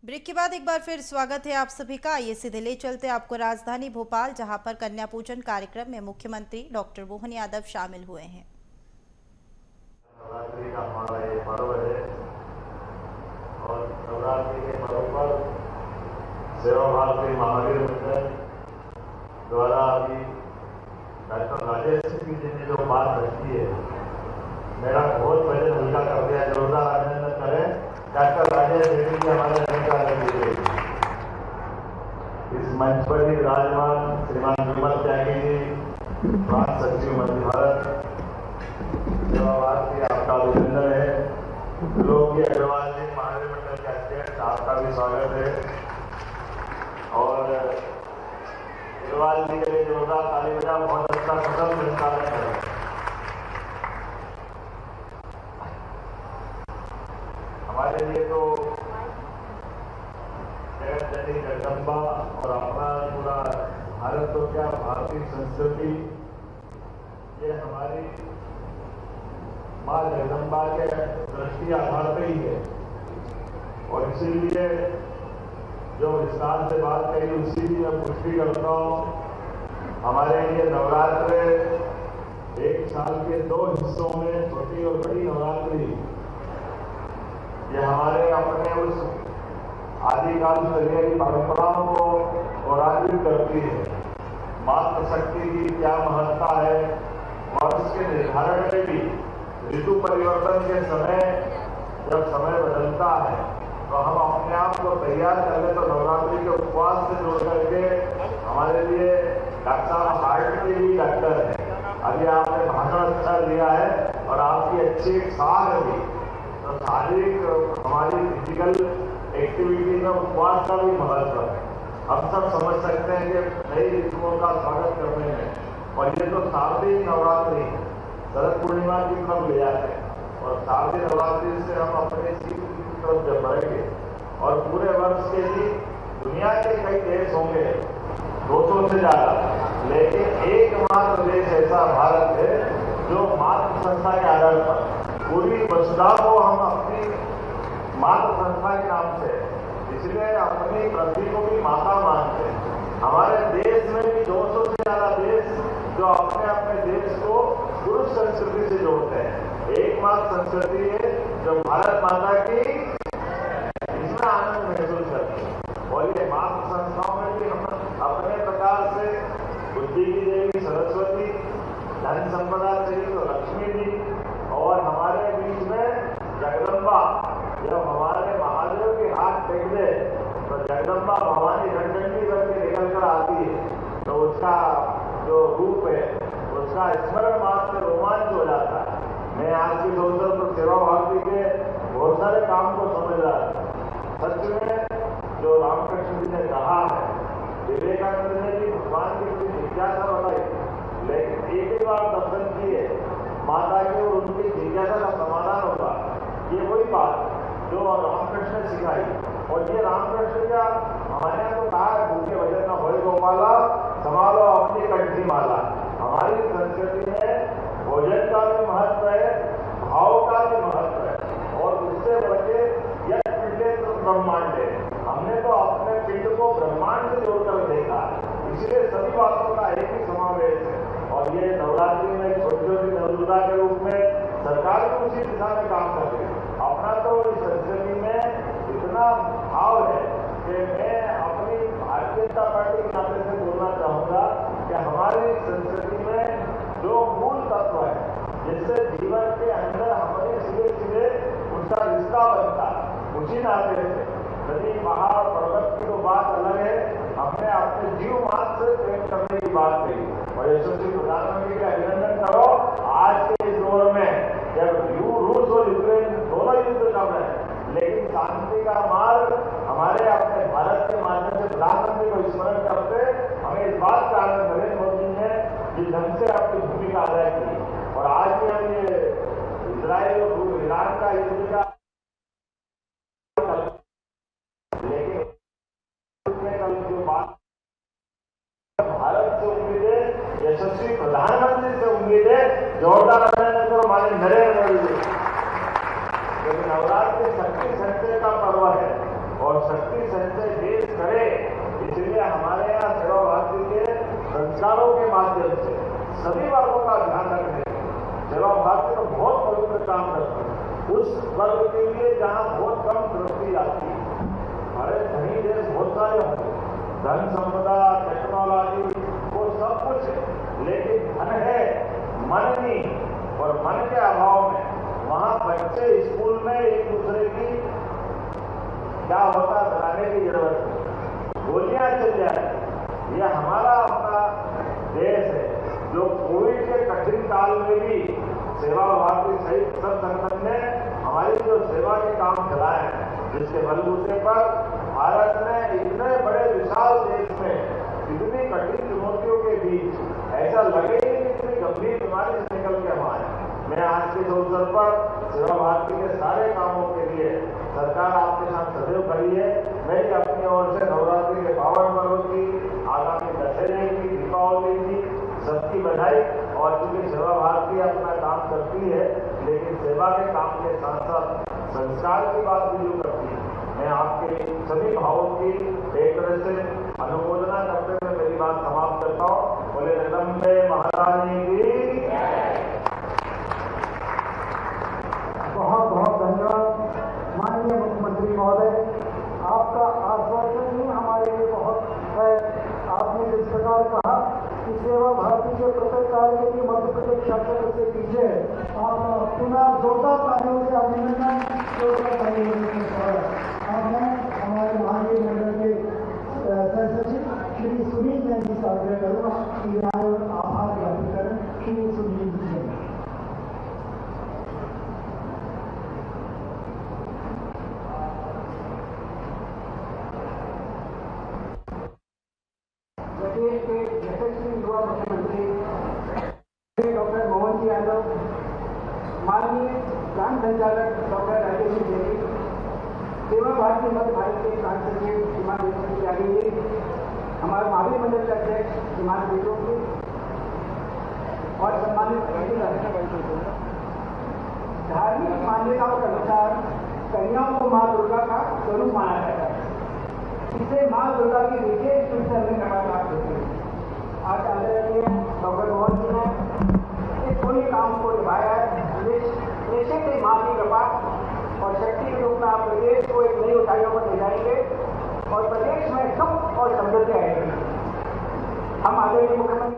Break के बाद एक बार फिर स्वागत है आप सभी का। ये सीधे ले चलते आपको राजधानी भोपाल, जहां पर कन्या पूजन कार्यक्रम में मुख्यमंत्री डॉक्टर मोहन यादव शामिल हुए हैं। नवरात्रि का हमारा ये पर्व है और नवरात्रि के पर्व पर सेवा भारती महावीर मंडल द्वारा अभी डॉक्टर राजेश सिंह जी ने जो बात रखी है, मेरा बहुत वजन हल्का कर दिया। जोरदार अभिनंदन करें डॉक्टर राजेश सिंह जी, हमारे इस मंच पर ही विराजमान श्रीमान विमल त्यागी जी, प्रांत सचिव मध्य भारत, सेवा भारती, आपका अभिनंदन है। लोग अग्रवाल जी, महावीर मंडल के अध्यक्ष, आपका भी स्वागत है। और अग्रवाल जी के लिए जोरदार ताली बजा, बहुत अच्छा सफल संचालन है। हमारे लिए तो जगत जननी जगदम्बा और अपना पूरा भारत तो क्या, भारतीय संस्कृति, ये हमारी माँ जगदम्बा के दृष्टि आधार पे ही है। और इसीलिए जो विस्तार से बात कही उसी की मैं पुष्टि करता हूँ। हमारे लिए नवरात्र एक साल के 2 हिस्सों में, छोटी और बड़ी नवरात्रि, ये हमारे अपने उस आदिकाल से की परंपराओं को गौरवान्वित करती है। मातृशक्ति की क्या महत्ता है, और उसके निर्धारण में भी ऋतु परिवर्तन के समय जब समय बदलता है तो हम अपने आप को तैयार कर ले। तो नवरात्रि के उपवास से जोड़ करके हमारे लिए डॉक्टर साहब हार्ट के भी डॉक्टर है। अभी आपने भाषण अच्छा दिया है और आपकी अच्छी एक सार भी, तो शारीरिक हमारी फिजिकल एक्टिविटी में उपवास का भी महत्व है। हम सब समझ सकते हैं कि नई ऋतुओं का स्वागत करने में, और ये तो शारदीय नवरात्रि शरद पूर्णिमा की तरफ ले जाते हैं, और शारदीय नवरात्रि से हम अपने सीख की तरफ जब बढ़ेंगे, और पूरे वर्ष के भी दुनिया के कई देश होंगे, 200 से ज्यादा, लेकिन एकमात्र देश ऐसा भारत है जो मातृ संस्था के आधार पर पूरी वसुधा को हम अपनी मातृ संस्था के नाम से, इसलिए अपनी पृथ्वी को भी माता मानते हैं। हमारे देश में भी 200 से ज्यादा देश जो अपने अपने देश को पुरुष संस्कृति से जोड़ते हैं। एकमात्र संस्कृति है जो भारत माता की, इसमें आनंद महसूस करते हैं। और ये मातृ संस्थाओं में भी हम अपने प्रकार से बुद्धि की देवी सरस्वती, धन संपदा से तो लक्ष्मी जी, और हमारे बीच में जगदम्बा, जब हमारे महादेव के हाथ टेक दे तो जगदम्बा भवानी घंटंडी करके निकल कर आती है, तो उसका जो रूप है उसका स्मरण मात्र रोमांच हो जाता है। मैं आज के अवसर पर सेवा भारती के बहुत सारे काम को समझ रहा था। सच में जो रामकृष्ण जी ने कहा है, विवेकानंद ने भी भगवान की अपनी जिज्ञासा बताई, लेकिन एक ही बार दर्शन किए माता के और उनकी जिज्ञासा का समाधान होगा। ये वही बात जो रामकृष्ण ने सिखाई, और ये रामकृष्ण का हमारे यहाँ तो कहा है, भूखे भजन न भय गोपाला, संभालो अपनी कंठी माला। हमारी संस्कृति में भोजन का भी महत्व है, भाव का भी महत्व है, और उससे बढ़ के यह पिंडे तो ब्रह्मांड है। हमने तो अपने पिंड को ब्रह्मांड से जोड़कर देखा, इसलिए सभी बातों का एक ही समावेश है। और ये नवरात्रि में छोटी छोटी नवदुर्गा के रूप में सरकार भी उसी दिशा में काम कर रही है। अपना तो इस संस्कृति में इतना भाव है कि मैं अपनी भारतीय जनता पार्टी के नाते से बोलना चाहूंगा कि हमारी संस्कृति में जो मूल तत्व है, जिससे जीवन के अंदर हमारे सीधे सीधे उसका रिश्ता बनता है, उसी नाते से नदी पहाड़ पर्वत की तो बात अलग है, हमने अपने जीव मात्र से प्रेम करने की बात कही। और यशस्वी प्रधानमंत्री का अभिनंदन करो। आज के इस दौर में जब रूस और यूक्रेन दोनों युद्ध कर रहे हैं, लेकिन शांति का मार्ग हमारे अपने भारत के माध्यम से प्रधानमंत्री को स्मरण करते हमें इस बात का आनंद नरेंद्र मोदी ने जिस ढंग से अपनी भूमिका अदा की। और आज भी हम ये इजराइल और ईरान का युद्ध का, लेकिन कल जो बात भारत से उम्मीद है, यशस्वी प्रधानमंत्री से उम्मीद है, जोरदार अभिनंदन करो माननीय नरेंद्र मोदी जी। क्योंकि नवरात्रि शक्ति संचय का पर्व है, शक्ति संचय देश करे, इसलिए हमारे यहाँ सेवा भारती के संस्कारों के माध्यम से सभी वर्गों का ध्यान रखने सेवा भारती तो बहुत पवित्र काम करती है। उस वर्ग के लिए जहाँ बहुत कम दृष्टि आती है, हमारे धनी देश बहुत सारे होंगे, धन संपदा टेक्नोलॉजी वो सब कुछ है, लेकिन धन है मन नहीं, और मन के अभाव में वहाँ बच्चे स्कूल में एक दूसरे की क्या होता कराने की जरूरत है, गोलियां चल जाए। ये हमारा अपना देश है जो कोविड के कठिन काल में भी सेवा भारती सहित सब संगठन ने हमारी जो सेवा के काम चलाए हैं, जिसके बलबूते पर भारत ने इतने बड़े विशाल देश में इतनी कठिन चुनौतियों के बीच ऐसा लगे ही इतनी गंभीर बीमारी से निकल के हम आए। मैं आज के अवसर पर सेवा भारती के सारे कामों के लिए सरकार आपके साथ सदैव खड़ी है। मैं भी अपनी ओर से नवरात्रि के पावन पर्व की, आगामी दशहरे की, दीपावली की सबकी बधाई। और चूंकि सेवा भारती अपना काम करती है, लेकिन सेवा के काम के साथ साथ संस्कार की बात भी जो करती है, मैं आपके सभी भावों की एक तरह से अनुमोदना करते हुए मेरी बात समाप्त करता हूँ। बोले जगदम्बे महारानी की। बहुत बहुत धन्यवाद माननीय मुख्यमंत्री महोदय, आपका आश्वासन ही हमारे लिए बहुत है। आपने जिस प्रकार कहा कि सेवा भारती के प्रत्येक कार्य के लिए मध्य प्रदेश शासन से पीछे, आप पुनः जोरदार तालियों से अभिनंदन, जोरदार तालियों से आपने हमारे माननीय मंडल के सह सचिव श्री सुनील जैन जी से आग्रह करूँगा कि आभार ज्ञापित करें। श्री सुनील जी प्रदेश के यशस्वी युवा मुख्यमंत्री डॉक्टर मोहन जी यादव, माननीय ग्राम संचालक डॉक्टर राजेश देवी, सेवा भारती मध्य भारत के प्रांत सचिव श्रीमान त्यागी जी, हमारे महावीर मंडल के अध्यक्ष श्रीमान विजय जी और सम्मानित धार्मिक मान्यताओं के अनुसार कन्याओं को माँ दुर्गा का स्वरूप माना जाता है। इसे माँ दुर्गा की विशेष रूप से हमें कृपा प्राप्त होती है। आज आदरणीय डॉक्टर मोहन जी ने इस पूरे काम को निभाया है। निश्चित ही माँ की कृपा और शक्ति के रूप में आप प्रदेश को एक नई ऊंचाइयों पर ले जाएंगे और प्रदेश में सुख और समृद्धि आएगी। हम आदरणीय मुख्यमंत्री